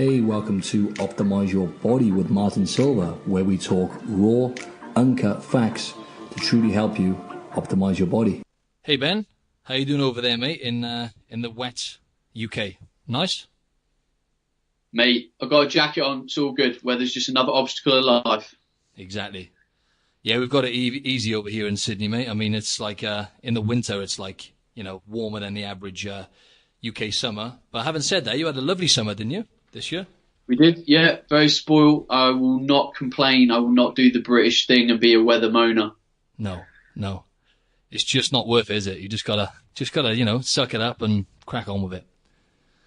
Hey, welcome to Optimize Your Body with Martin Silva, where we talk raw, uncut facts to truly help you optimize your body. Hey Ben, how you doing over there, mate, in the wet UK? Nice? Mate, I've got a jacket on, it's all good. Weather's just another obstacle in life. Exactly. Yeah, we've got it easy over here in Sydney, mate. I mean, it's like in the winter, it's like, warmer than the average UK summer. But having said that, you had a lovely summer, didn't you, this year? We did, yeah, very spoiled. I will not complain. I will not do the British thing and be a weather moaner. No. It's just not worth it, is it? You just gotta, suck it up and crack on with it.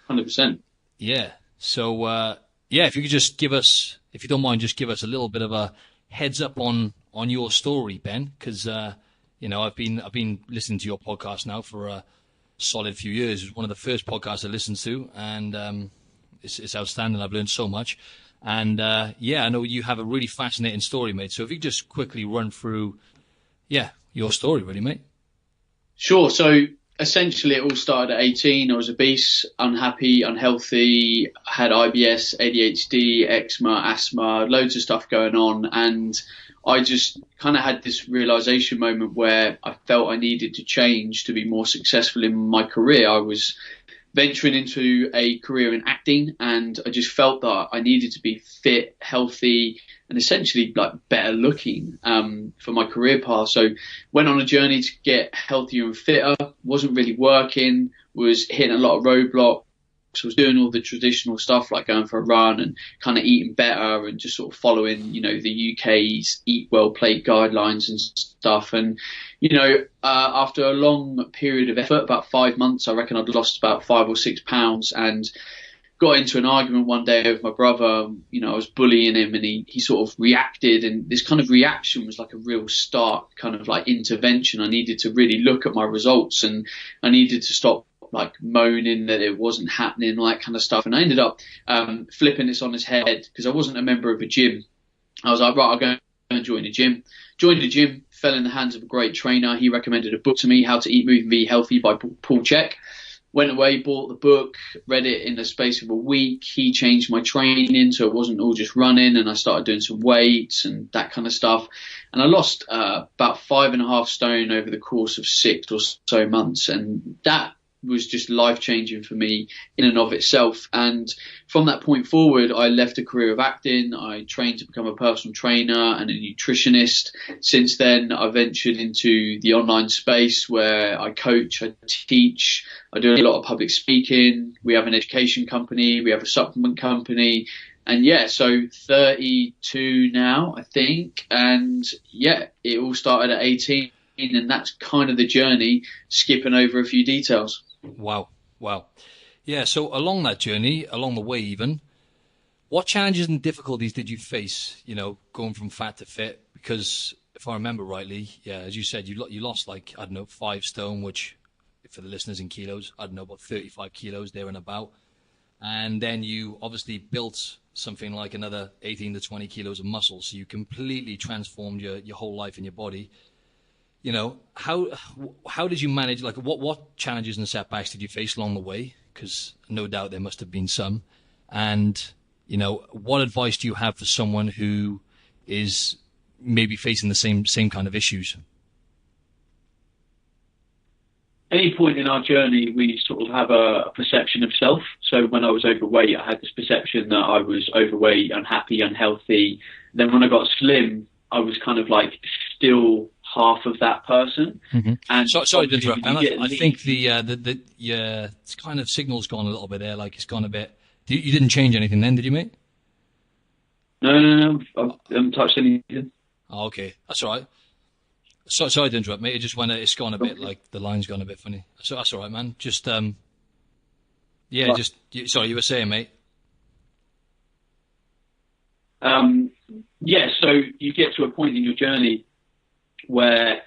100%. Yeah. So, if you could just give us, if you don't mind, just give us a little bit of a heads up on your story, Ben, because, I've been listening to your podcast now for a solid few years. It was one of the first podcasts I listened to, and it's outstanding. I've learned so much. And, I know you have a really fascinating story, mate. So if you could just quickly run through, your story, really, mate. Sure. So essentially it all started at 18. I was obese, unhappy, unhealthy, had IBS, ADHD, eczema, asthma, loads of stuff going on. And I just kind of had this realization moment where I felt I needed to change to be more successful in my career. I was venturing into a career in acting, and I just felt that I needed to be fit, healthy, and essentially like better looking for my career path. So went on a journey to get healthier and fitter, wasn't really working, was hitting a lot of roadblocks. I was doing all the traditional stuff like going for a run and kind of eating better and just sort of following, the UK's Eat Well Plate guidelines and stuff. And, after a long period of effort, about 5 months, I reckon I'd lost about 5 or 6 pounds and got into an argument one day with my brother. I was bullying him and he sort of reacted, and this kind of reaction was like a real stark kind of like intervention. I needed to really look at my results, and I needed to stop like moaning that it wasn't happening, all that kind of stuff. And I ended up flipping this on his head because I wasn't a member of a gym. I was like, right, I'll go and join a gym. Joined a gym, fell in the hands of a great trainer. He recommended a book to me, How to Eat, Move and Be Healthy by Paul Chek. Went away, bought the book, read it in the space of a week. He changed my training so it wasn't all just running, and I started doing some weights and that kind of stuff. And I lost about 5.5 stone over the course of 6 or so months, and that was just life-changing for me in and of itself. And from that point forward, I left a career of acting. I trained to become a personal trainer and a nutritionist. Since then, I ventured into the online space where I coach, I teach, I do a lot of public speaking. We have an education company, we have a supplement company. And so 32 now, I think. And it all started at 18. And that's kind of the journey, skipping over a few details. Wow. Yeah, so along that journey, along the way even, what challenges and difficulties did you face, going from fat to fit? Because if I remember rightly, as you said, you lost 5 stone, which for the listeners in kilos, about 35 kilos there and about. And then you obviously built something like another 18 to 20 kilos of muscle. So you completely transformed your whole life and your body. How did you manage, what challenges and setbacks did you face along the way? Because no doubt there must have been some. And, what advice do you have for someone who is maybe facing the same kind of issues? Any point in our journey, we sort of have a perception of self. So when I was overweight, I had this perception that I was overweight, unhappy, unhealthy. Then when I got slim, I was kind of like still half of that person. Mm-hmm. And sorry to interrupt, man. I think the kind of signal's gone a little bit there. Like it's gone a bit. You didn't change anything then, did you, mate? No. I haven't touched anything. Oh, okay, that's all right. Sorry to interrupt, mate. It's gone a bit like the line's gone a bit funny. So that's all right, man. Just sorry, you were saying, mate. So you get to a point in your journey where,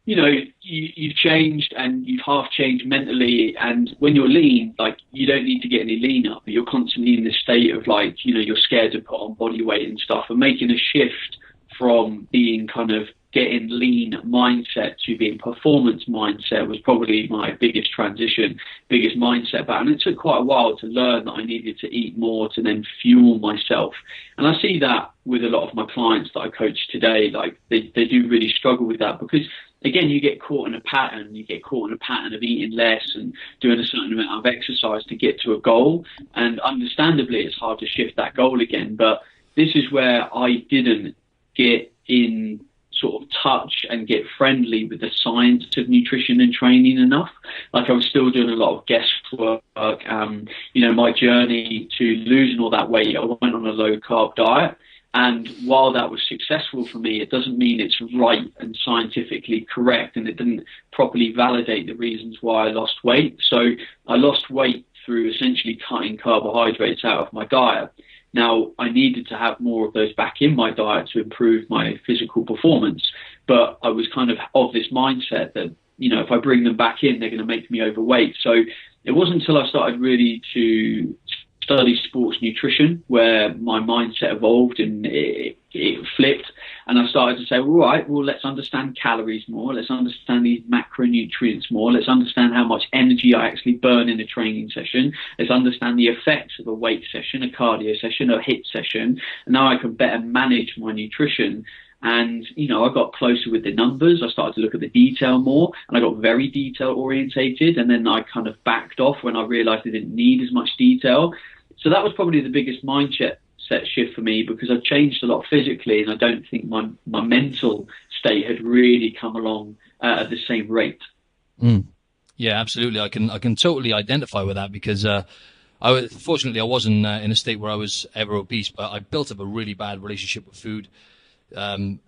you've changed and you've half changed mentally. And when you're lean, you don't need to get any leaner, but you're constantly in this state of you're scared to put on body weight and stuff, and making a shift from being kind of getting lean mindset to being performance mindset was probably my biggest transition, biggest mindset battle. And it took quite a while to learn that I needed to eat more to then fuel myself. And I see that with a lot of my clients that I coach today. Like they do really struggle with that because, again, you get caught in a pattern. You get caught in a pattern of eating less and doing a certain amount of exercise to get to a goal. And understandably, it's hard to shift that goal again. But this is where I didn't get in sort of touch and get friendly with the science of nutrition and training enough. Like I was still doing a lot of guesswork. My journey to losing all that weight, I went on a low carb diet. And while that was successful for me, it doesn't mean it's right and scientifically correct, and it didn't properly validate the reasons why I lost weight. So I lost weight through essentially cutting carbohydrates out of my diet. Now, I needed to have more of those back in my diet to improve my physical performance, but I was kind of this mindset that, if I bring them back in, they're going to make me overweight. So it wasn't until I started really to study sports nutrition where my mindset evolved and it flipped, and I started to say, let's understand calories more, let's understand these macronutrients more, let's understand how much energy I actually burn in a training session, let's understand the effects of a weight session, a cardio session, a HIIT session, and now I can better manage my nutrition. And, I got closer with the numbers. I started to look at the detail more, and I got very detail orientated. And then I kind of backed off when I realized I didn't need as much detail. So that was probably the biggest mindset shift for me, because I've changed a lot physically, and I don't think my mental state had really come along at the same rate. Yeah, absolutely. I can totally identify with that, because fortunately I wasn't in a state where I was ever obese, but I built up a really bad relationship with food. Kind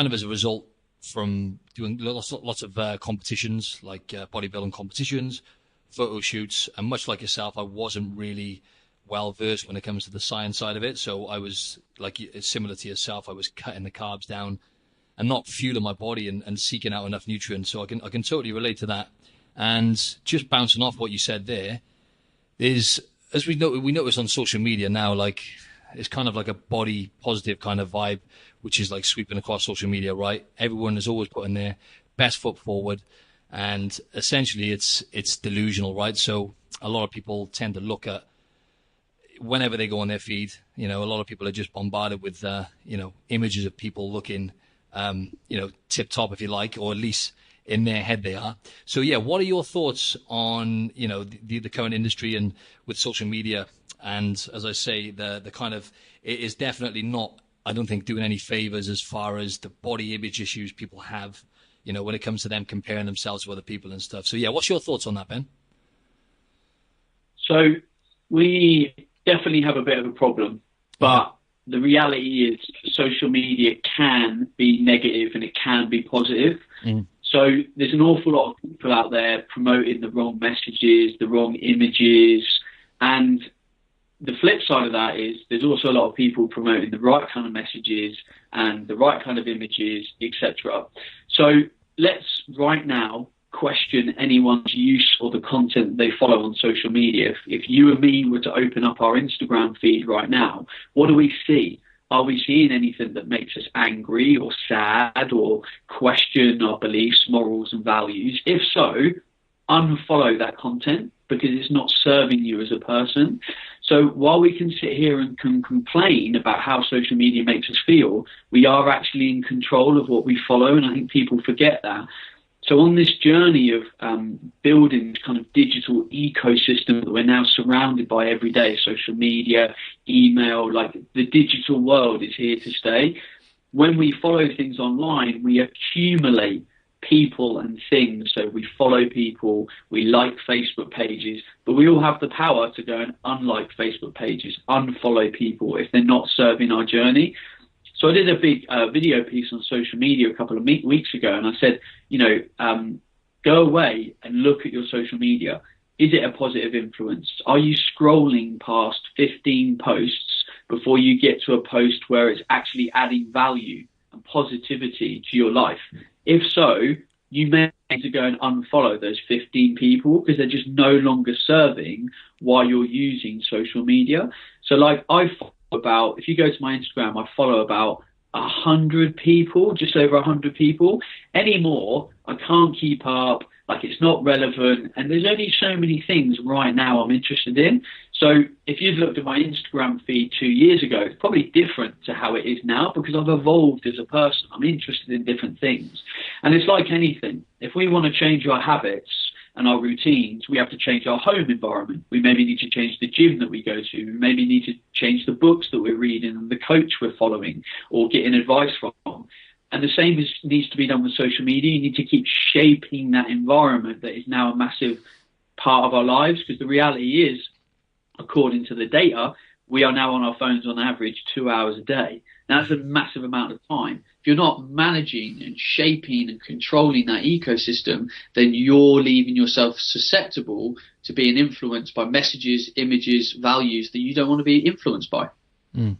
of as a result from doing lots of competitions, like bodybuilding competitions, photo shoots, and much like yourself, I wasn't really well versed when it comes to the science side of it. So I was, like similar to yourself, I was cutting the carbs down and not fueling my body and seeking out enough nutrients. So I can totally relate to that. And just bouncing off what you said there is, as we notice on social media now, like it's kind of like a body positive kind of vibe, which is like sweeping across social media, right? Everyone is always putting their best foot forward, and essentially it's delusional, right? So a lot of people tend to look at, whenever they go on their feed, a lot of people are just bombarded with, images of people looking, tip top, if you like, or at least in their head they are. So yeah, what are your thoughts on, the current industry and with social media? And as I say, the kind of, it is definitely not, I don't think, doing any favors as far as the body image issues people have, when it comes to them comparing themselves to other people and stuff. So yeah, what's your thoughts on that, Ben? So we definitely have a bit of a problem, but the reality is social media can be negative and it can be positive. So there's an awful lot of people out there promoting the wrong messages, the wrong images, and the flip side of that is there's also a lot of people promoting the right kind of messages and the right kind of images, etc. So let's right now question anyone's use or the content they follow on social media. If you and me were to open up our Instagram feed right now, what do we see? Are we seeing anything that makes us angry or sad or question our beliefs, morals and values? If so, unfollow that content, because it's not serving you as a person. So while we can sit here and can complain about how social media makes us feel, we are actually in control of what we follow, and I think people forget that. So on this journey of building this kind of digital ecosystem that we're now surrounded by every day, social media, email, like the digital world is here to stay. When we follow things online, we accumulate people and things. So we follow people, we like Facebook pages, but we all have the power to go and unlike Facebook pages, unfollow people if they're not serving our journey. So I did a big video piece on social media a couple of weeks ago, and I said, go away and look at your social media. Is it a positive influence? Are you scrolling past 15 posts before you get to a post where it's actually adding value and positivity to your life? If so, you may need to go and unfollow those 15 people because they're just no longer serving while you're using social media. So like I follow about, if you go to my Instagram, I follow about 100 people, just over 100 people. Anymore, I can't keep up. Like, it's not relevant, and there's only so many things right now I'm interested in. So if you've looked at my Instagram feed 2 years ago, it's probably different to how it is now, because I've evolved as a person. I'm interested in different things. And it's like anything. If we want to change our habits and our routines, we have to change our home environment. We maybe need to change the gym that we go to. We maybe need to change the books that we're reading and the coach we're following or getting advice from. And the same needs to be done with social media. You need to keep shaping that environment that is now a massive part of our lives, because the reality is, according to the data, we are now on our phones on average 2 hours a day. Now, that's a massive amount of time. If you're not managing and shaping and controlling that ecosystem, then you're leaving yourself susceptible to being influenced by messages, images, values that you don't want to be influenced by. Mm.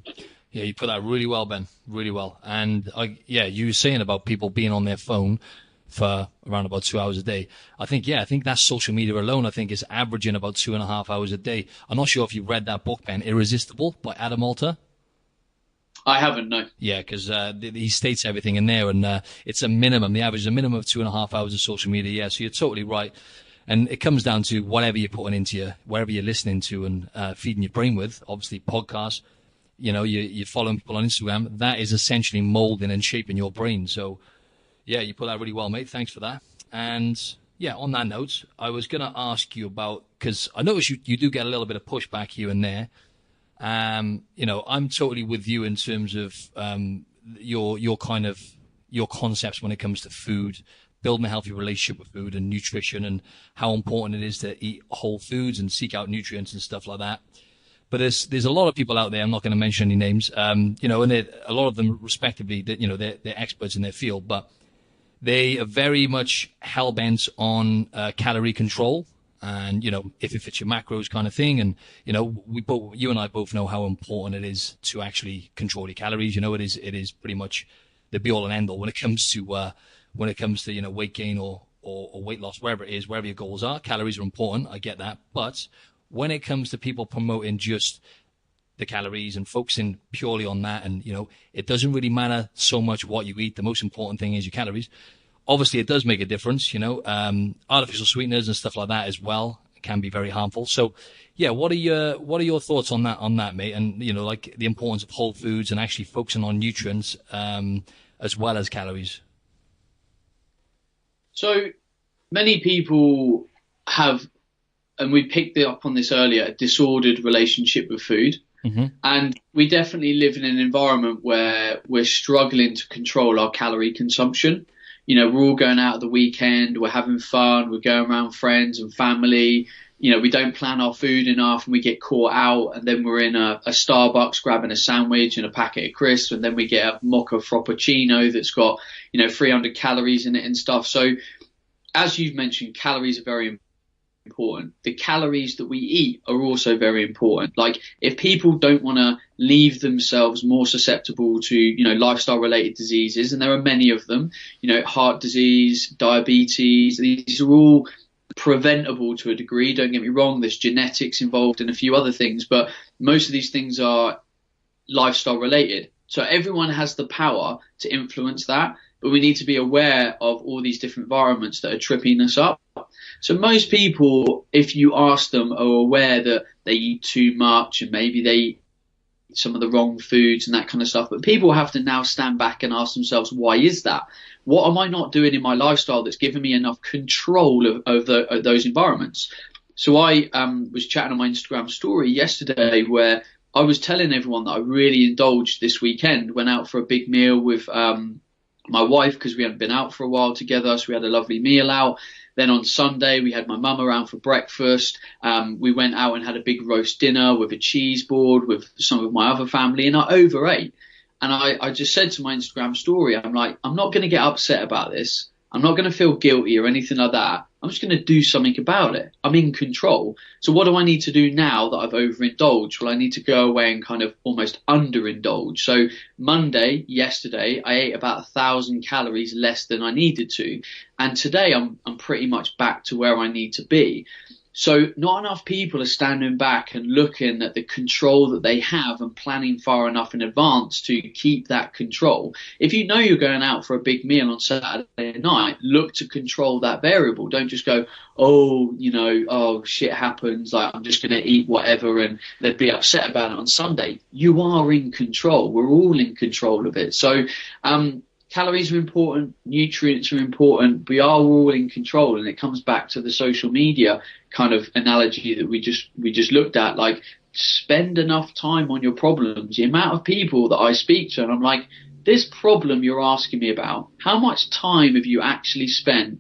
Yeah, you put that really well, Ben, really well. And you were saying about people being on their phone for around about 2 hours a day. I think that social media alone, I think, is averaging about 2.5 hours a day. I'm not sure if you read that book, Ben, Irresistible by Adam Alter. I haven't, no. Yeah, because he states everything in there, and it's a minimum. The average is a minimum of 2.5 hours of social media. Yeah, so you're totally right. And it comes down to whatever you're putting into wherever you're listening to and feeding your brain with. Obviously, podcasts. You're following people on Instagram. That is essentially molding and shaping your brain. So, yeah, you put that really well, mate. Thanks for that. And yeah, on that note, I was going to ask you about, because I notice you do get a little bit of pushback here and there. I'm totally with you in terms of your concepts when it comes to food, building a healthy relationship with food and nutrition, and how important it is to eat whole foods and seek out nutrients and stuff like that. But there's a lot of people out there. I'm not going to mention any names. And a lot of them, respectively, that they're experts in their field, but they are very much hell bent on calorie control. And, if it fits your macros kind of thing. And, you and I both know how important it is to actually control your calories. It is pretty much the be all and end all when it comes to weight gain or weight loss, wherever it is, wherever your goals are. Calories are important. I get that. But when it comes to people promoting just the calories and focusing purely on that, and, it doesn't really matter so much what you eat. The most important thing is your calories. Obviously, it does make a difference, artificial sweeteners and stuff like that as well can be very harmful. So, yeah, what are your thoughts on that, mate? And, like the importance of whole foods and actually focusing on nutrients as well as calories. So many people have, and we picked up on this earlier, a disordered relationship with food. Mm-hmm. And we definitely live in an environment where we're struggling to control our calorie consumption. We're all going out at the weekend, we're having fun, we're going around friends and family. We don't plan our food enough and we get caught out, and then we're in a Starbucks grabbing a sandwich and a packet of crisps, and then we get a mocha frappuccino that's got, 300 calories in it and stuff. So as you've mentioned, calories are very important. The calories that we eat are also very important. Like, if people don't want to leave themselves more susceptible to, lifestyle related diseases, and there are many of them, heart disease, diabetes, these are all preventable to a degree. Don't get me wrong. There's genetics involved and a few other things, but most of these things are lifestyle related. So everyone has the power to influence that, but we need to be aware of all these different environments that are tripping us up. So most people, if you ask them, are aware that they eat too much and maybe they eat some of the wrong foods and that kind of stuff. But people have to now stand back and ask themselves, why is that? What am I not doing in my lifestyle that's given me enough control of those environments? So I was chatting on my Instagram story yesterday where I was telling everyone that I really indulged this weekend, went out for a big meal with my wife because we hadn't been out for a while together. So we had a lovely meal out. Then on Sunday, we had my mum around for breakfast. We went out and had a big roast dinner with a cheese board with some of my other family, and I overate. And I just said to my Instagram story, I'm like, I'm not going to get upset about this. I'm not going to feel guilty or anything like that. I'm just going to do something about it. I'm in control. So what do I need to do now that I've overindulged? Well, I need to go away and kind of almost underindulge. So yesterday, I ate about 1,000 calories less than I needed to. And today I'm pretty much back to where I need to be. So not enough people are standing back and looking at the control that they have and planning far enough in advance to keep that control. If you know you're going out for a big meal on Saturday night, look to control that variable. Don't just go, oh, shit happens, like I'm just going to eat whatever and they'd be upset about it on Sunday. You are in control. We're all in control of it. So, calories are important, nutrients are important. We are all in control, and it comes back to the social media kind of analogy that we just looked at. Like, spend enough time on your problems. The amount of people that I speak to, and I'm like, this problem you're asking me about, how much time have you actually spent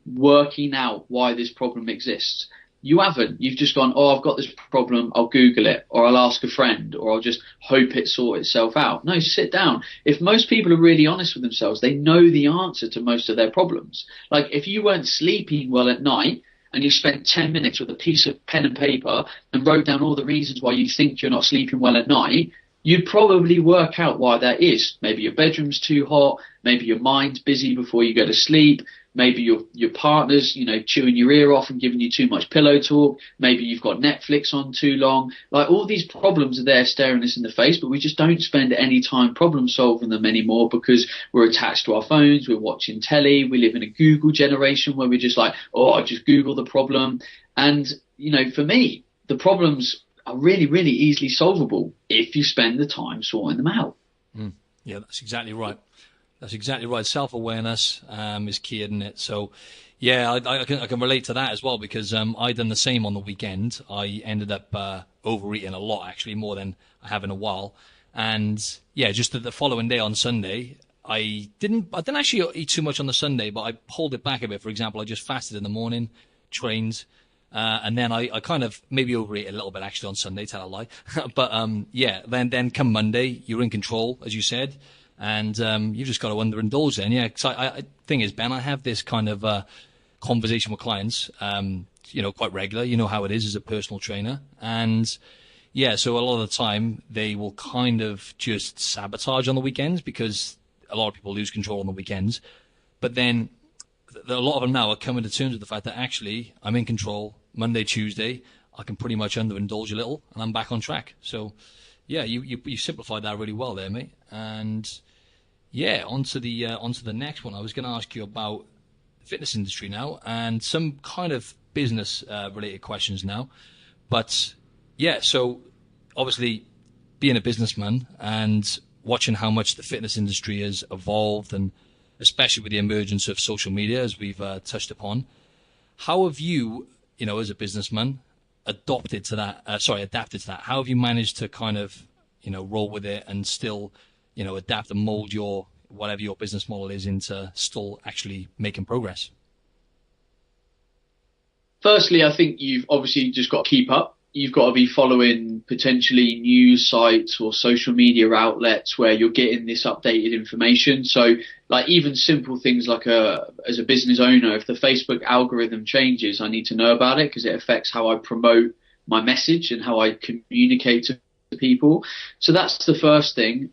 working out why this problem exists? You haven't. You've just gone, oh, I've got this problem, I'll Google it, or I'll ask a friend, or I'll just hope it sorts itself out. No, sit down. If most people are really honest with themselves, they know the answer to most of their problems. Like, if you weren't sleeping well at night and you spent 10 minutes with a piece of pen and paper and wrote down all the reasons why you think you're not sleeping well at night, you'd probably work out why that is. Maybe your bedroom's too hot, maybe your mind's busy before you go to sleep, maybe your partner's, chewing your ear off and giving you too much pillow talk, maybe you've got Netflix on too long. Like, all these problems are there staring us in the face, but we just don't spend any time problem solving them anymore because we're attached to our phones, we're watching telly, we live in a Google generation where we're just like, oh, I just Google the problem. And, for me, the problems are really, really easily solvable if you spend the time sorting them out. Yeah, that's exactly right. That's exactly right. Self-awareness is key, isn't it? So, yeah, I can relate to that as well, because I done the same on the weekend. I ended up overeating a lot, actually, more than I have in a while. And yeah, just the following day on Sunday, I didn't actually eat too much on the Sunday, but I pulled it back a bit. For example, I just fasted in the morning, trained, and then I kind of maybe overate a little bit actually on Sunday, tell a lie. But yeah, then come Monday, you're in control, as you said. And you've just got to underindulge then, yeah. Because thing is, Ben, I have this kind of conversation with clients, quite regular. You know how it is as a personal trainer. And, yeah, so a lot of the time they will kind of just sabotage on the weekends because a lot of people lose control on the weekends. But then a lot of them now are coming to terms with the fact that actually I'm in control Monday, Tuesday. I can pretty much underindulge a little and I'm back on track. So, yeah, you simplified that really well there, mate. And yeah, onto the next one. I was going to ask you about the fitness industry now and some kind of business related questions now. But yeah, so obviously being a businessman and watching how much the fitness industry has evolved, and especially with the emergence of social media, as we've touched upon, how have you, as a businessman, adapted to that? How have you managed to kind of, roll with it and still, adapt and mold whatever your business model is into still actually making progress? Firstly, I think you've obviously just got to keep up. You've got to be following potentially news sites or social media outlets where you're getting this updated information. So, like, even simple things like as a business owner, if the Facebook algorithm changes, I need to know about it because it affects how I promote my message and how I communicate to people. So that's the first thing.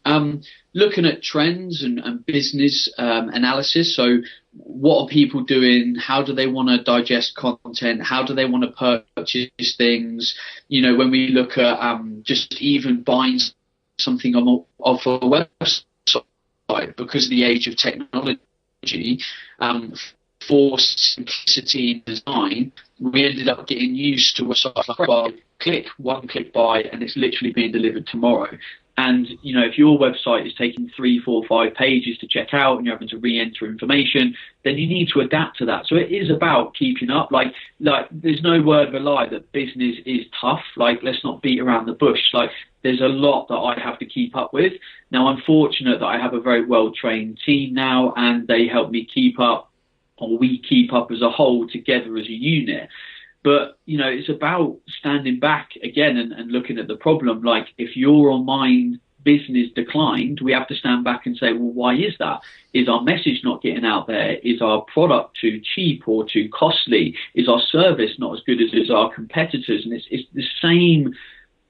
Looking at trends and business analysis. So what are people doing? How do they want to digest content? How do they want to purchase things? When we look at just even buying something off a website, because of the age of technology, for simplicity in design, we ended up getting used to a site like one click buy, and it's literally being delivered tomorrow. And, if your website is taking 3, 4, 5 pages to check out and you're having to re-enter information, then you need to adapt to that. So it is about keeping up. Like there's no word of a lie that business is tough. Like, let's not beat around the bush. Like, there's a lot that I have to keep up with. Now, I'm fortunate that I have a very well-trained team now, and they help me keep up, or we keep up as a whole together as a unit. But, it's about standing back again and looking at the problem. Like, if your online business declined, we have to stand back and say, well, why is that? Is our message not getting out there? Is our product too cheap or too costly? Is our service not as good as our competitors? And it's the same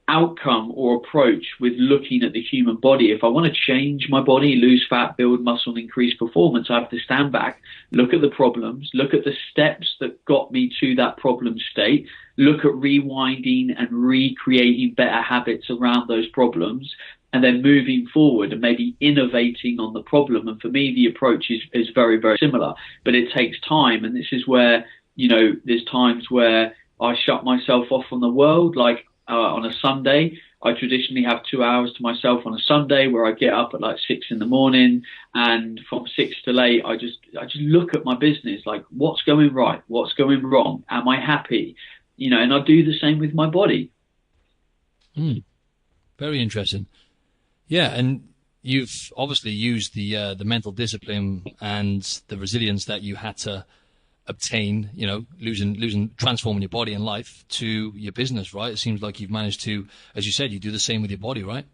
outcome or approach with looking at the human body. If I want to change my body, lose fat, build muscle, and increase performance, I have to stand back, look at the problems, look at the steps that got me to that problem state, look at rewinding and recreating better habits around those problems, and then moving forward and maybe innovating on the problem. And for me, the approach is very, very similar, but it takes time. And this is where, there's times where I shut myself off from the world, like on a Sunday. I traditionally have 2 hours to myself on a Sunday where I get up at like 6 a.m, and from 6 till 8, I just look at my business, like what's going right, what's going wrong, am I happy, and I do the same with my body. Very interesting. Yeah, and you've obviously used the mental discipline and the resilience that you had to obtain, transforming your body and life to your business, right? It seems like you've managed to, as you said, you do the same with your body, right?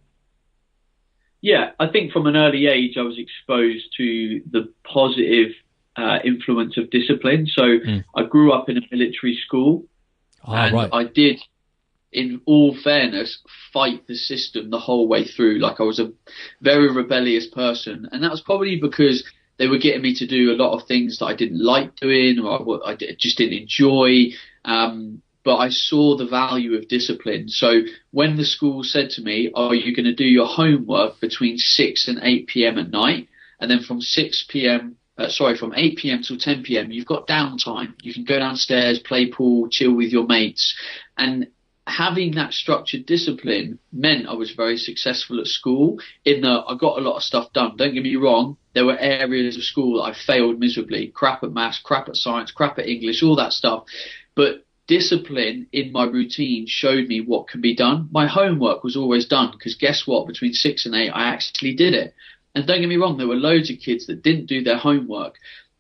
Yeah, I think from an early age, I was exposed to the positive influence of discipline. So I grew up in a military school, and right. I did, in all fairness, fight the system the whole way through. Like, I was a very rebellious person, and that was probably because they were getting me to do a lot of things that I didn't like doing, or I just didn't enjoy. But I saw the value of discipline. So when the school said to me, "Oh, you're going to do your homework between 6 and 8 p.m. at night, and then from 8 p.m. till 10 p.m. you've got downtime. You can go downstairs, play pool, chill with your mates." And having that structured discipline meant I was very successful at school, in that I got a lot of stuff done. Don't get me wrong, there were areas of school that I failed miserably. Crap at maths, crap at science, crap at English, all that stuff. But discipline in my routine showed me what can be done. My homework was always done, because guess what? Between 6 and 8, I actually did it. And don't get me wrong, there were loads of kids that didn't do their homework,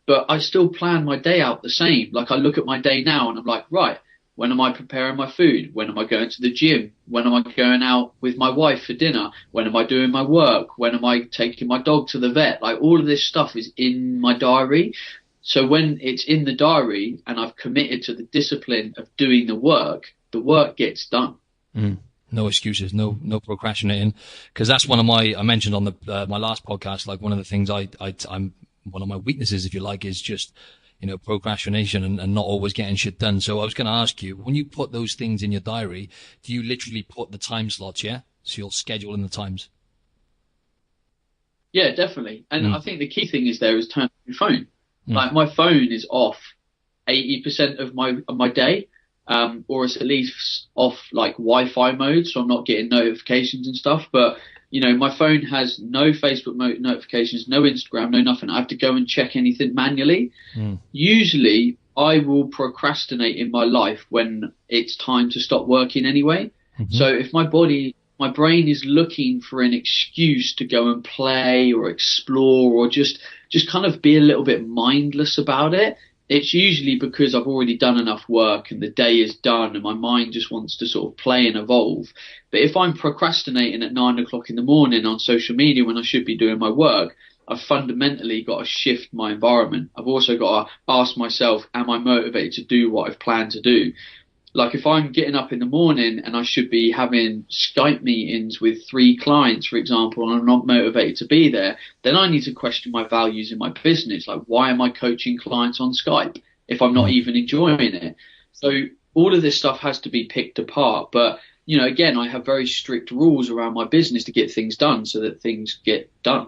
but I still planned my day out the same. Like, I look at my day now and I'm like, right, when am I preparing my food? When am I going to the gym? When am I going out with my wife for dinner? When am I doing my work? When am I taking my dog to the vet? Like, all of this stuff is in my diary. So when it's in the diary and I've committed to the discipline of doing the work gets done. No excuses, no procrastinating. Because that's one of I mentioned on my last podcast, like one of the things I'm one of my weaknesses, if you like, is just, procrastination and not always getting shit done. So I was going to ask you, when you put those things in your diary, do you literally put the time slots, yeah? So you'll schedule in the times? Yeah, definitely. And I think the key thing is turn off your phone. Like, my phone is off 80% of my day, or it's at least off like Wi-Fi mode, so I'm not getting notifications and stuff. But my phone has no Facebook notifications, no Instagram, no nothing. I have to go and check anything manually. Usually I will procrastinate in my life when it's time to stop working anyway. So if my brain is looking for an excuse to go and play or explore, or just kind of be a little bit mindless about it, it's usually because I've already done enough work and the day is done and my mind just wants to sort of play and evolve. But if I'm procrastinating at 9 o'clock in the morning on social media when I should be doing my work, I've fundamentally got to shift my environment. I've also got to ask myself, am I motivated to do what I've planned to do? Like, if I'm getting up in the morning and I should be having Skype meetings with 3 clients, for example, and I'm not motivated to be there, then I need to question my values in my business. Like, why am I coaching clients on Skype if I'm not even enjoying it? So all of this stuff has to be picked apart. But, again, I have very strict rules around my business to get things done so that things get done.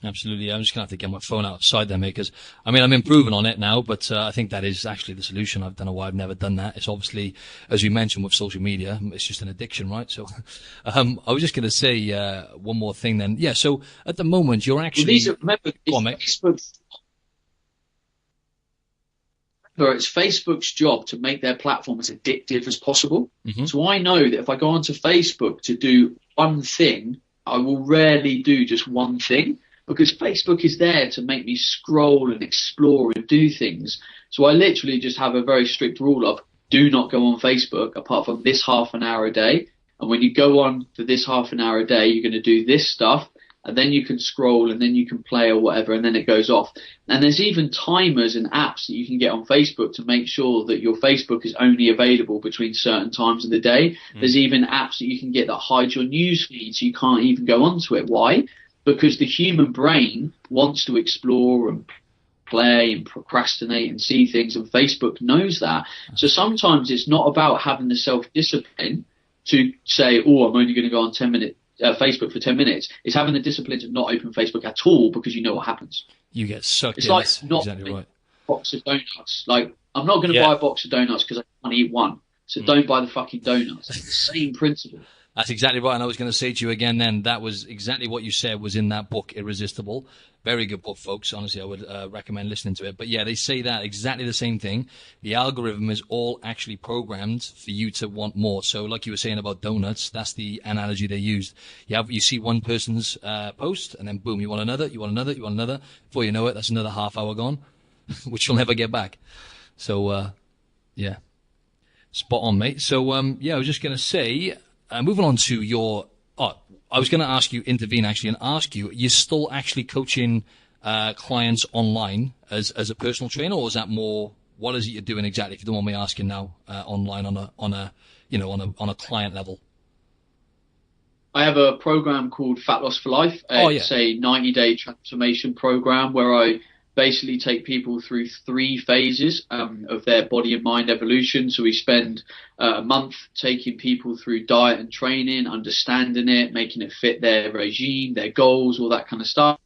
Absolutely. I'm just going to have to get my phone outside there, mate, because, I'm improving on it now, but I think that is actually the solution. I don't know why I've never done that. It's obviously, as you mentioned, with social media, it's just an addiction, right? So, I was just going to say one more thing then. Yeah, so at the moment, you're actually... Remember, it's Facebook's job to make their platform as addictive as possible. So I know that if I go onto Facebook to do one thing, I will rarely do just one thing, because Facebook is there to make me scroll and explore and do things. So I literally just have a very strict rule of do not go on Facebook apart from this half an hour a day. And when you go on for this half an hour a day, you're going to do this stuff. and then you can scroll, and then you can play or whatever, and then it goes off. And there's even timers and apps that you can get on Facebook to make sure that your Facebook is only available between certain times of the day. There's even apps that you can get that hide your news feed, so you can't even go onto it. Why? Because the human brain wants to explore and play and procrastinate and see things, and Facebook knows that. So sometimes it's not about having the self-discipline to say, oh, I'm only going to go on 10 minutes Facebook for 10 minutes. It's having the discipline to not open Facebook at all, because you know what happens. You get sucked it's in. Like That's not exactly right. A box of donuts. Like, I'm not going to buy a box of donuts because I can't eat one. So don't buy the fucking donuts. It's the same principle. That's exactly right. And I was going to say to you again then, that was exactly what you said was in that book, Irresistible. Very good book, folks. Honestly, I would recommend listening to it. But yeah, they say that exactly the same thing. The algorithm is all actually programmed for you to want more. So like you were saying about donuts, that's the analogy they used. You see one person's post, and then boom, you want another, you want another, you want another. Before you know it, that's another half hour gone, which you'll never get back. So, yeah, spot on, mate. So, yeah, I was just going to say, moving on to your, I was going to ask you, intervene actually, and ask you, you're still actually coaching clients online as a personal trainer, or is that more, what is it you're doing exactly, if you don't want me asking now, online on a client level? I have a program called Fat Loss for Life. It's a 90-day transformation program where I basically take people through 3 phases of their body and mind evolution. So we spend a month taking people through diet and training, understanding it, making it fit their regime, their goals, all that kind of stuff.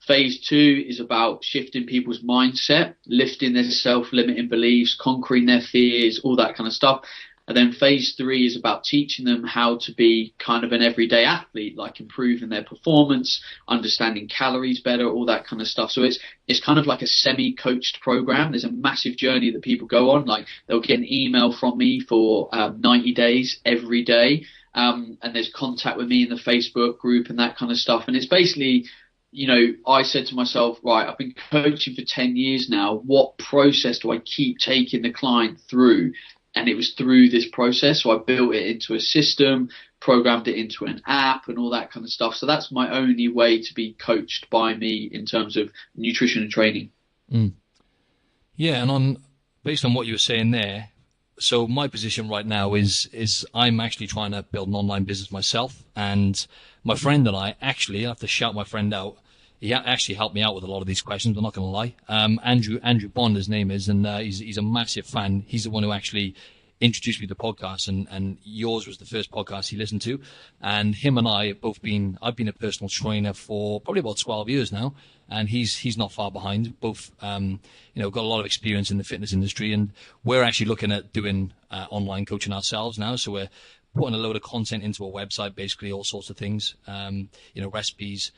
Phase 2 is about shifting people's mindset, lifting their self-limiting beliefs, conquering their fears, all that kind of stuff. And then phase 3 is about teaching them how to be kind of an everyday athlete, like improving their performance, understanding calories better, all that kind of stuff. So it's kind of like a semi-coached program. There's a massive journey that people go on. Like, they'll get an email from me for 90 days every day. And there's contact with me in the Facebook group and that kind of stuff. And it's basically, you know, I said to myself, right, I've been coaching for 10 years now. What process do I keep taking the client through? And it was through this process. So I built it into a system, programmed it into an app and all that kind of stuff. So that's my only way to be coached by me in terms of nutrition and training. Yeah. And based on what you were saying there, so my position right now is I'm actually trying to build an online business myself. And my friend and I actually, I have to shout my friend out. He actually helped me out with a lot of these questions. I'm not going to lie. Andrew Bond, his name is, and he's a massive fan. He's the one who actually introduced me to the podcast, and yours was the first podcast he listened to. And him and I have both been. I've been a personal trainer for probably about 12 years now, and he's not far behind. Both, got a lot of experience in the fitness industry, and we're actually looking at doing online coaching ourselves now. So we're putting a load of content into a website, basically all sorts of things, recipes.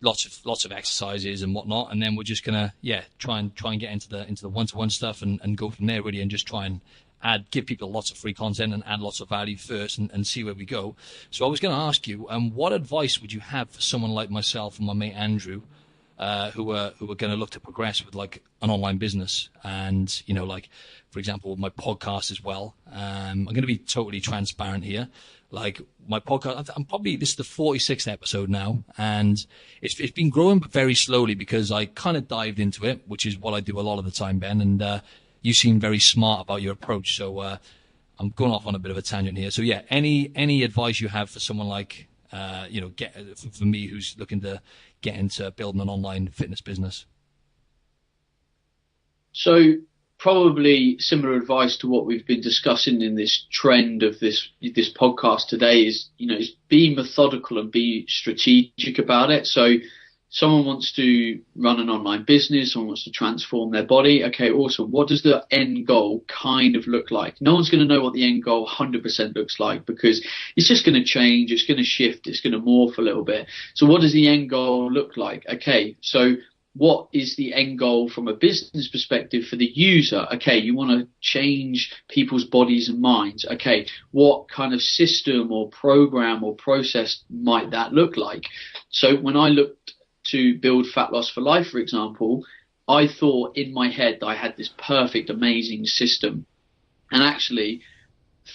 Lots of exercises and whatnot, and then we're just gonna try and get into the one-to-one stuff and go from there really, and just try and give people lots of free content and add lots of value first and see where we go. So I was going to ask you, what advice would you have for someone like myself and my mate Andrew, who are going to look to progress with like an online business, and for example my podcast as well. I'm going to be totally transparent here. Like my podcast, this is the 46th episode now, and it's been growing very slowly because I kind of dived into it, which is what I do a lot of the time, Ben. And you seem very smart about your approach, so I'm going off on a bit of a tangent here. So yeah, any advice you have for someone like for me who's looking to get into building an online fitness business? So probably similar advice to what we've been discussing in this trend of this podcast today is be methodical and be strategic about it. So someone wants to run an online business, someone wants to transform their body. Okay, awesome. What does the end goal kind of look like? No one's going to know what the end goal 100% looks like, because it's just going to change, it's going to shift, it's going to morph a little bit. So what does the end goal look like? Okay, so what is the end goal from a business perspective for the user? Okay, you want to change people's bodies and minds. Okay, what kind of system or program or process might that look like? So when I looked to build Fat Loss for Life, for example, I thought in my head that I had this perfect, amazing system. And actually,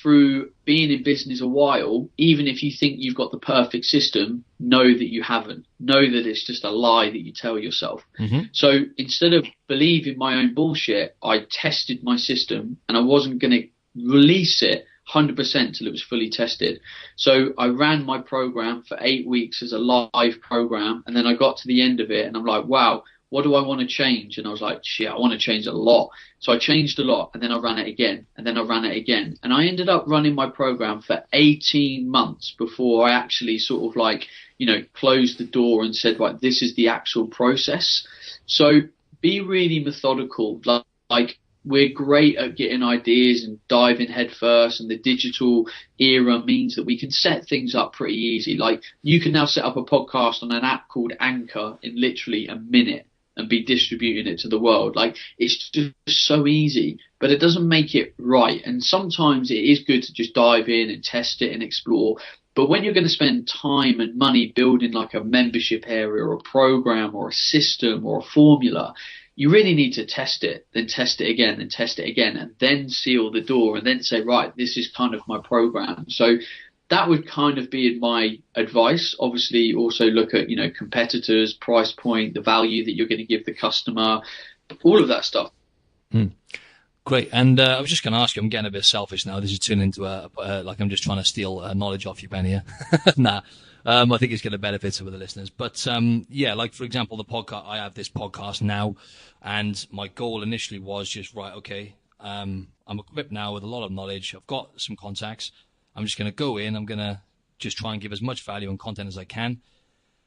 through being in business a while, even if you think you've got the perfect system, know that you haven't. Know that it's just a lie that you tell yourself. So instead of believing my own bullshit, I tested my system, and I wasn't going to release it 100% till it was fully tested. So I ran my program for 8 weeks as a live program, and then I got to the end of it and I'm like, wow, what do I want to change? And I was like, shit, I want to change a lot. So I changed a lot, and then I ran it again, and then I ran it again. And I ended up running my program for 18 months before I actually sort of like, you know, closed the door and said, right, this is the actual process. So be really methodical. Like we're great at getting ideas and diving head first, and the digital era means that we can set things up pretty easy. Like you can now set up a podcast on an app called Anchor in literally a minute and be distributing it to the world. Like it's just so easy, but it doesn't make it right. And sometimes it is good to just dive in and test it and explore. But when you're going to spend time and money building like a membership area or a program or a system or a formula, you really need to test it, then test it again, and test it again, and then seal the door and then say, right, this is kind of my program. So that would kind of be my advice. Obviously, also look at, you know, competitors, price point, the value that you're going to give the customer, all of that stuff. Great. And I was just going to ask you, I'm getting a bit selfish now. This is turning into like I'm just trying to steal knowledge off you, Ben, here. Nah. I think it's going to benefit some of the listeners. But yeah, like for example, the podcast, I have this podcast now, and my goal initially was just, right, okay, I'm equipped now with a lot of knowledge. I've got some contacts. I'm just going to go in. I'm going to just try and give as much value and content as I can.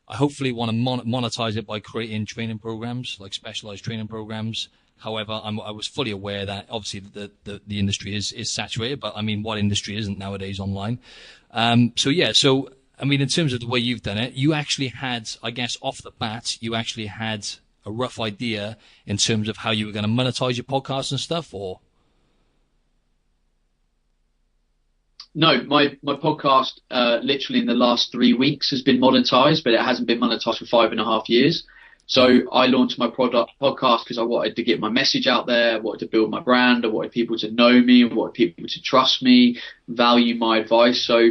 I hopefully want to monetize it by creating training programs, like specialized training programs. However, I was fully aware that obviously the industry is saturated, but I mean, what industry isn't nowadays online? So yeah, so I mean, in terms of the way you've done it, you actually had, I guess, off the bat, you actually had a rough idea in terms of how you were going to monetize your podcast and stuff, or? No, my podcast literally in the last 3 weeks has been monetized, but it hasn't been monetized for 5.5 years. So I launched my podcast because I wanted to get my message out there, I wanted to build my brand, I wanted people to know me, I wanted people to trust me, value my advice. So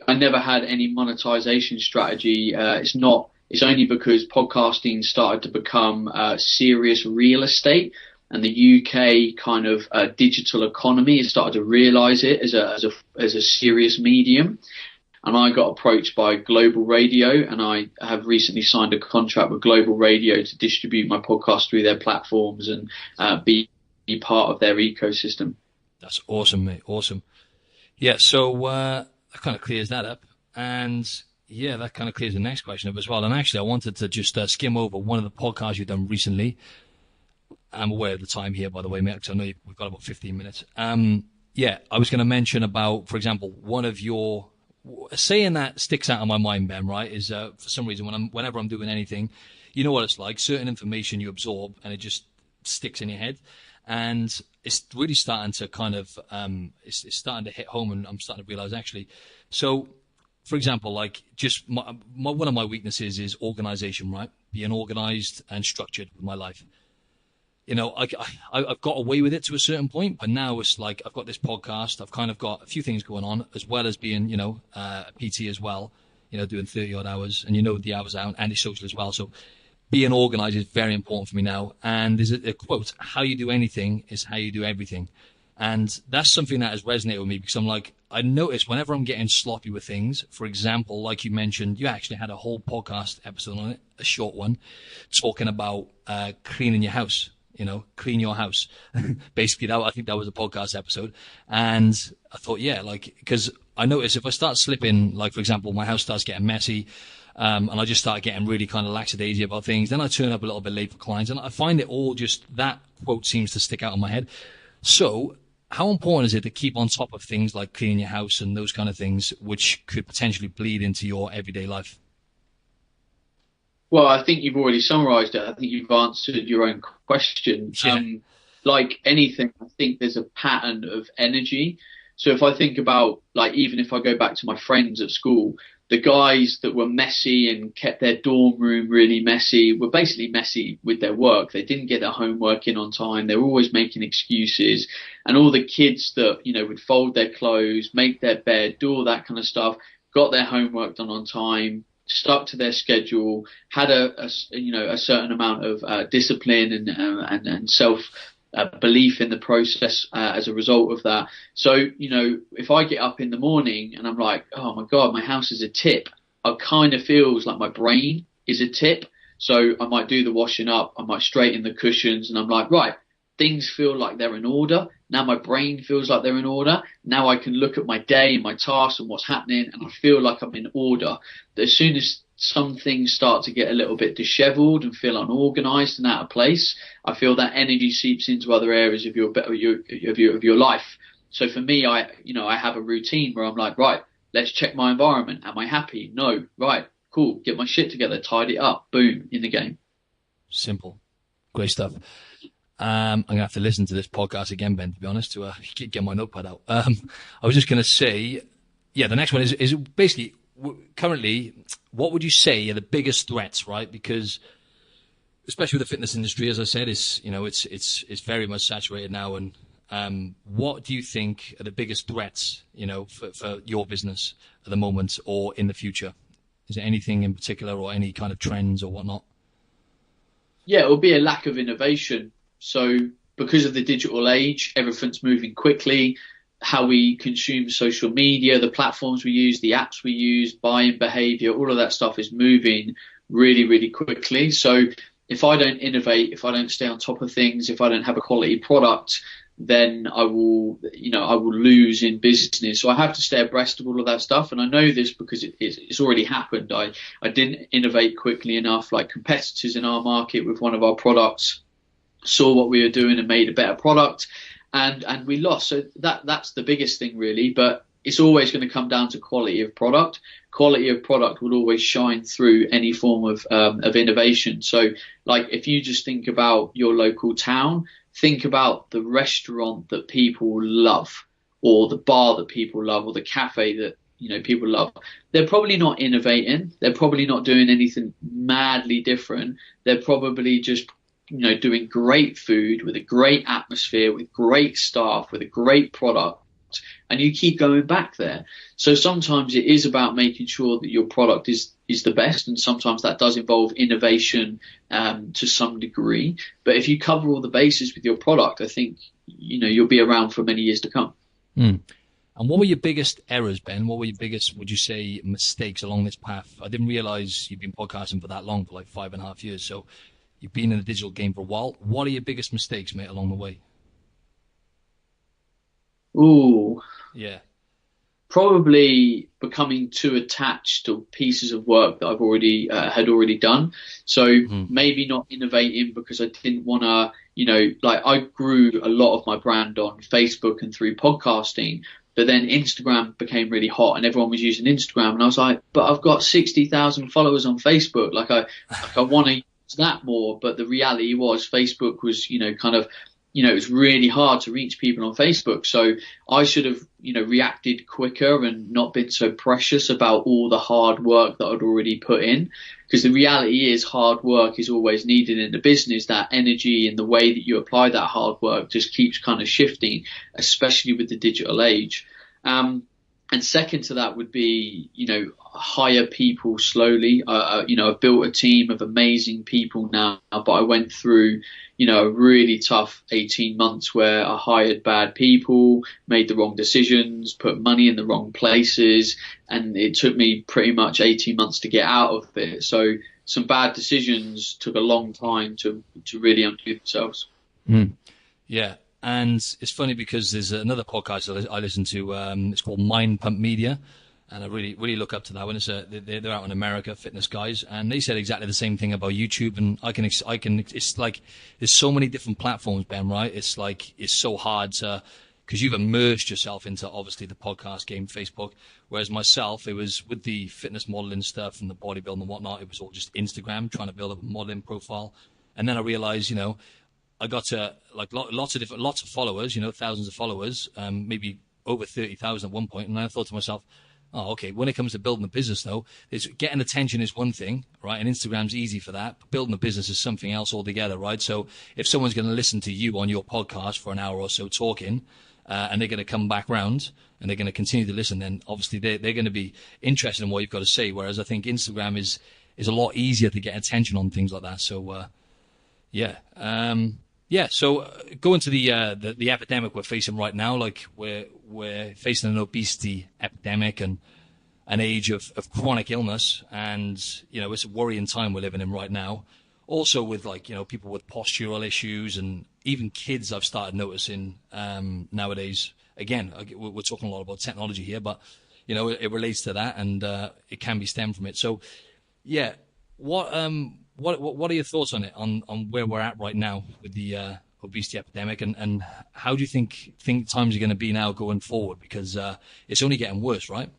I never had any monetization strategy. It's only because podcasting started to become serious real estate, and the UK kind of digital economy has started to realize it as a serious medium. And I got approached by Global Radio, and I have recently signed a contract with Global Radio to distribute my podcast through their platforms and be part of their ecosystem. That's awesome, mate. Awesome. Yeah, so that kind of clears that up. And yeah, that kind of clears the next question up as well. And actually, I wanted to just skim over one of the podcasts you've done recently. I'm aware of the time here, by the way, mate, because I know we've got about 15 minutes. Yeah, I was going to mention about, for example, one of your saying that sticks out of my mind, Ben, right, is for some reason whenever I'm doing anything, you know what it's like, certain information you absorb and it just sticks in your head. And it's really starting to kind of, it's starting to hit home, and I'm starting to realize actually. So, for example, like just one of my weaknesses is organization, right? Being organized and structured with my life. You know, I've got away with it to a certain point, but now it's like I've got this podcast. I've kind of got a few things going on, as well as being, you know, a PT as well, you know, doing 30 odd hours, and you know the hours out, antisocial as well. So being organized is very important for me now. And there's a quote, how you do anything is how you do everything. And that's something that has resonated with me, because I'm like, I notice whenever I'm getting sloppy with things, for example, like you mentioned, you actually had a whole podcast episode on it, a short one, talking about cleaning your house. You know, clean your house. Basically, I think that was a podcast episode. And I thought, yeah, like, because I notice if I start slipping, like, for example, my house starts getting messy, and I just start getting really kind of lackadaisy about things, then I turn up a little bit late for clients, and I find it all just, that quote seems to stick out in my head. So how important is it to keep on top of things like cleaning your house and those kind of things, which could potentially bleed into your everyday life? Well, I think you've already summarised it. I think you've answered your own question. Yeah. Like anything, I think there's a pattern of energy. So if I think about, like, even if I go back to my friends at school, the guys that were messy and kept their dorm room really messy were basically messy with their work. They didn't get their homework in on time. They were always making excuses. And all the kids that, would fold their clothes, make their bed, do all that kind of stuff, got their homework done on time, stuck to their schedule, had a certain amount of discipline and self belief in the process as a result of that. So, if I get up in the morning and I'm like, oh my God, my house is a tip, it kind of feels like my brain is a tip. So I might do the washing up, I might straighten the cushions, and I'm like, right, things feel like they're in order. Now my brain feels like they're in order. Now I can look at my day and my tasks and what's happening, and I feel like I'm in order. But as soon as some things start to get a little bit disheveled and feel unorganized and out of place, I feel that energy seeps into other areas of your life. So for me, I have a routine where I'm like, right, let's check my environment. Am I happy? No. Right. Cool. Get my shit together. Tidy it up. Boom. In the game. Simple. Great stuff. I'm going to have to listen to this podcast again, Ben, to be honest, to get my notepad out. I was just going to say, the next one is basically currently, what would you say are the biggest threats, right? Because especially with the fitness industry, as I said, it's very much saturated now. And what do you think are the biggest threats, for your business at the moment or in the future? Is there anything in particular or any kind of trends or whatnot? Yeah, it will be a lack of innovation. So because of the digital age, everything's moving quickly. How we consume social media, the platforms we use, the apps we use, buying behavior, all of that stuff is moving really, really quickly. So if I don't innovate, if I don't stay on top of things, if I don't have a quality product, then I will lose in business. So I have to stay abreast of all of that stuff. And I know this because it's already happened. I didn't innovate quickly enough. Like competitors in our market with one of our products saw what we were doing and made a better product, and we lost. So that's the biggest thing really, but it's always going to come down to quality of product. Quality of product will always shine through any form of innovation. So like if you just think about your local town, think about the restaurant that people love, or the bar that people love, or the cafe that people love. They're probably not innovating. They're probably not doing anything madly different. They're probably just doing great food with a great atmosphere, with great staff, with a great product, and you keep going back there. So sometimes it is about making sure that your product is the best, and sometimes that does involve innovation to some degree. But if you cover all the bases with your product, I think you'll be around for many years to come. And what were your biggest errors, Ben? What were your biggest, would you say, mistakes along this path? I didn't realize you've been podcasting for that long, for like 5.5 years. So you've been in the digital game for a while. What are your biggest mistakes, mate, along the way? Ooh. Yeah. Probably becoming too attached to pieces of work that I've already had already done. So maybe not innovating because I didn't want to, I grew a lot of my brand on Facebook and through podcasting. But then Instagram became really hot and everyone was using Instagram. And I was like, but I've got 60,000 followers on Facebook. I want to use that more. But the reality was Facebook was, it was really hard to reach people on Facebook. So I should have, reacted quicker and not been so precious about all the hard work that I'd already put in. Because the reality is hard work is always needed in the business. That energy and the way that you apply that hard work just keeps kind of shifting, especially with the digital age. And second to that would be, hire people slowly. I've built a team of amazing people now, but I went through, a really tough 18 months where I hired bad people, made the wrong decisions, put money in the wrong places, and it took me pretty much 18 months to get out of it. So some bad decisions took a long time to really undo themselves. Yeah. And it's funny because there's another podcast that I listen to. It's called Mind Pump Media. And I really, really look up to that one. They're out in America, fitness guys, and they said exactly the same thing about YouTube. And I can, it's like, there's so many different platforms, Ben, right? It's like, it's so hard to, because you've immersed yourself into obviously the podcast game, Facebook. Whereas myself, it was with the fitness modeling stuff and the bodybuilding and whatnot. It was all just Instagram, trying to build up a modeling profile. And then I realized, I got to lots of followers, thousands of followers, maybe over 30,000 at one point. And I thought to myself, Oh, okay. When it comes to building a business, though, it's getting attention is one thing, right? And Instagram's easy for that. But building a business is something else altogether, right? So if someone's going to listen to you on your podcast for an hour or so talking, and they're going to come back round and they're going to continue to listen, then obviously they're going to be interested in what you've got to say. Whereas I think Instagram is a lot easier to get attention on things like that. So, yeah. So going to the epidemic we're facing right now, like we're facing an obesity epidemic and an age of chronic illness, and it's a worrying time we're living in right now. Also with people with postural issues, and even kids I've started noticing nowadays. Again, we're talking a lot about technology here, but it relates to that, and it can be stemmed from it. So yeah, what are your thoughts on it, on where we're at right now with the obesity epidemic, and how do you think times are going to be now going forward? Because it's only getting worse, right?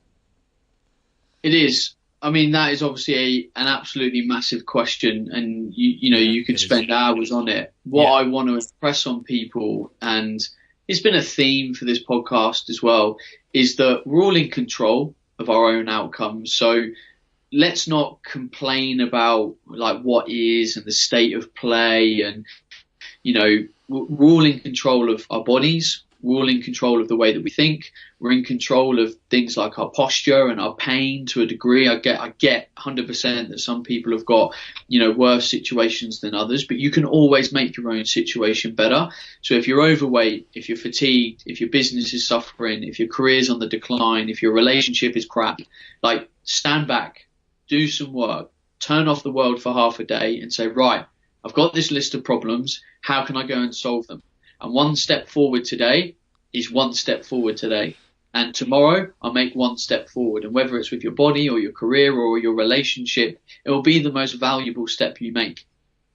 It is. I mean, that is obviously an absolutely massive question, and you could spend hours on it. What I want to impress on people, and it's been a theme for this podcast as well, is that we're all in control of our own outcomes. So let's not complain about like what is and the state of play, and we're all in control of our bodies. We're all in control of the way that we think. We're in control of things like our posture and our pain to a degree. I get 100% that some people have got, worse situations than others, but you can always make your own situation better. So if you're overweight, if you're fatigued, if your business is suffering, if your career's on the decline, if your relationship is crap, like stand back, do some work, turn off the world for half a day and say, right, I've got this list of problems. How can I go and solve them? And one step forward today is one step forward today. And tomorrow I'll make one step forward. And whether it's with your body or your career or your relationship, it will be the most valuable step you make.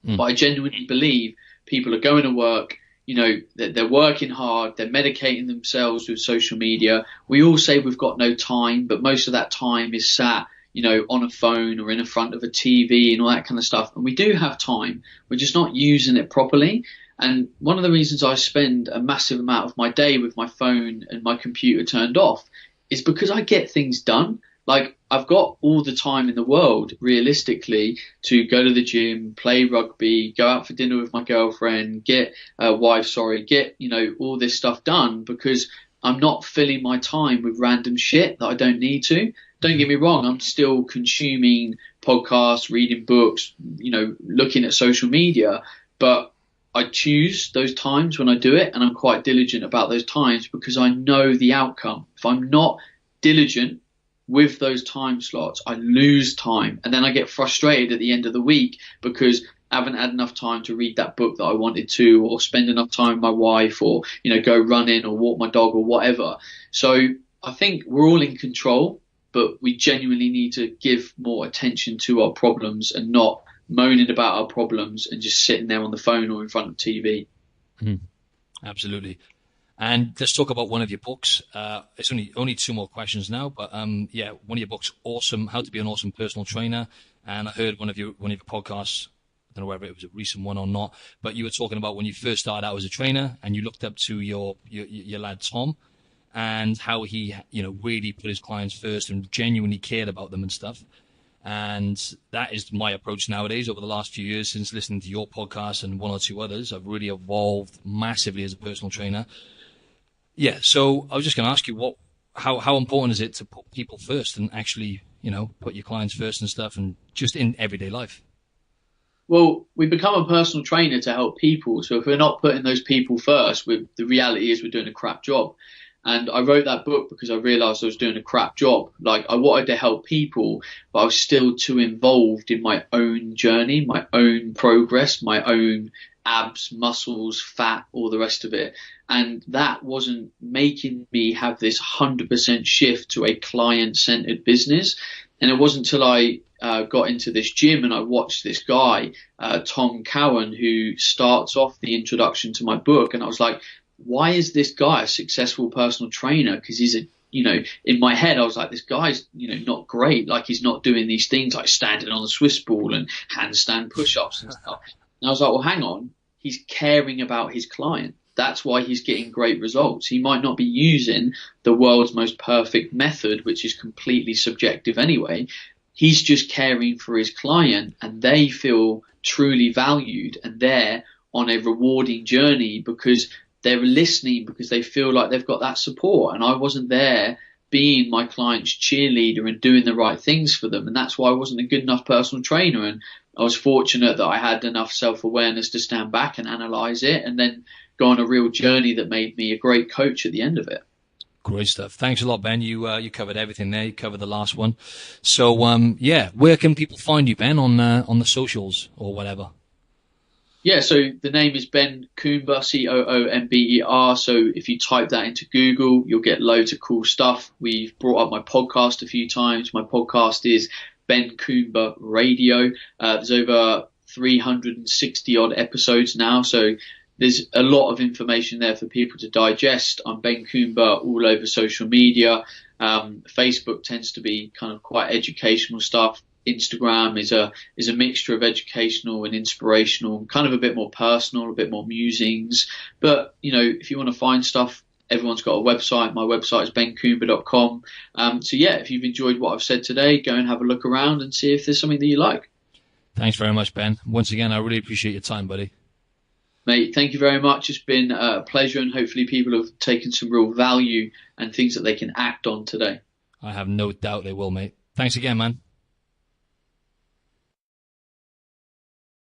But I genuinely believe people are going to work, they're working hard, they're medicating themselves with social media. We all say we've got no time, but most of that time is sat on a phone or in front of a TV and all that kind of stuff. And we do have time. We're just not using it properly. And one of the reasons I spend a massive amount of my day with my phone and my computer turned off is because I get things done. Like I've got all the time in the world, realistically, to go to the gym, play rugby, go out for dinner with my girlfriend, get all this stuff done, because I'm not filling my time with random shit that I don't need to. Don't get me wrong, I'm still consuming podcasts, reading books, looking at social media, but I choose those times when I do it, and I'm quite diligent about those times because I know the outcome. If I'm not diligent with those time slots, I lose time, and then I get frustrated at the end of the week because I haven't had enough time to read that book that I wanted to, or spend enough time with my wife, or go running or walk my dog or whatever. So I think we're all in control, but we genuinely need to give more attention to our problems and not moaning about our problems and just sitting there on the phone or in front of TV. Absolutely. And let's talk about one of your books. It's only two more questions now, but one of your books, Awesome, How to Be an Awesome Personal Trainer. And I heard one of your podcasts, I don't know whether it was a recent one or not, but you were talking about when you first started out as a trainer and you looked up to your lad Tom, and how he really put his clients first and genuinely cared about them and stuff. And that is my approach nowadays. Over the last few years, since listening to your podcast and one or two others, I've really evolved massively as a personal trainer. Yeah, so I was just going to ask you, how important is it to put people first and actually, put your clients first and stuff, and just in everyday life? Well, we become a personal trainer to help people. So if we're not putting those people first, the reality is we're doing a crap job. And I wrote that book because I realized I was doing a crap job. Like, I wanted to help people, but I was still too involved in my own journey, my own progress, my own abs, muscles, fat, all the rest of it. And that wasn't making me have this 100% shift to a client-centered business. And it wasn't until I got into this gym and I watched this guy, Tom Cowan, who starts off the introduction to my book. And I was like, why is this guy a successful personal trainer? Because he's in my head, I was like, this guy's, not great. Like, he's not doing these things like standing on the Swiss ball and handstand push-ups and stuff. And I was like, well, hang on. He's caring about his client. That's why he's getting great results. He might not be using the world's most perfect method, which is completely subjective anyway. He's just caring for his client, and they feel truly valued, and they're on a rewarding journey because they're listening, because they feel like they've got that support. And I wasn't there being my client's cheerleader and doing the right things for them. And that's why I wasn't a good enough personal trainer. And I was fortunate that I had enough self-awareness to stand back and analyze it, and then go on a real journey that made me a great coach at the end of it. Great stuff. Thanks a lot, Ben. You covered everything there. You covered the last one. So, where can people find you, Ben, on the socials or whatever? Yeah, so the name is Ben Coomber, Coomber. So if you type that into Google, you'll get loads of cool stuff. We've brought up my podcast a few times. My podcast is Ben Coomber Radio. There's over 360 odd episodes now, so there's a lot of information there for people to digest. I'm Ben Coomber all over social media. Facebook tends to be kind of quite educational stuff. Instagram is a mixture of educational and inspirational, kind of a bit more personal, a bit more musings. But, if you want to find stuff, everyone's got a website. My website is bencoomber.com. So yeah, if you've enjoyed what I've said today, go and have a look around and see if there's something that you like. Thanks very much, Ben. Once again, I really appreciate your time, buddy. Mate, thank you very much. It's been a pleasure, and hopefully people have taken some real value and things that they can act on today. I have no doubt they will, mate. Thanks again, man.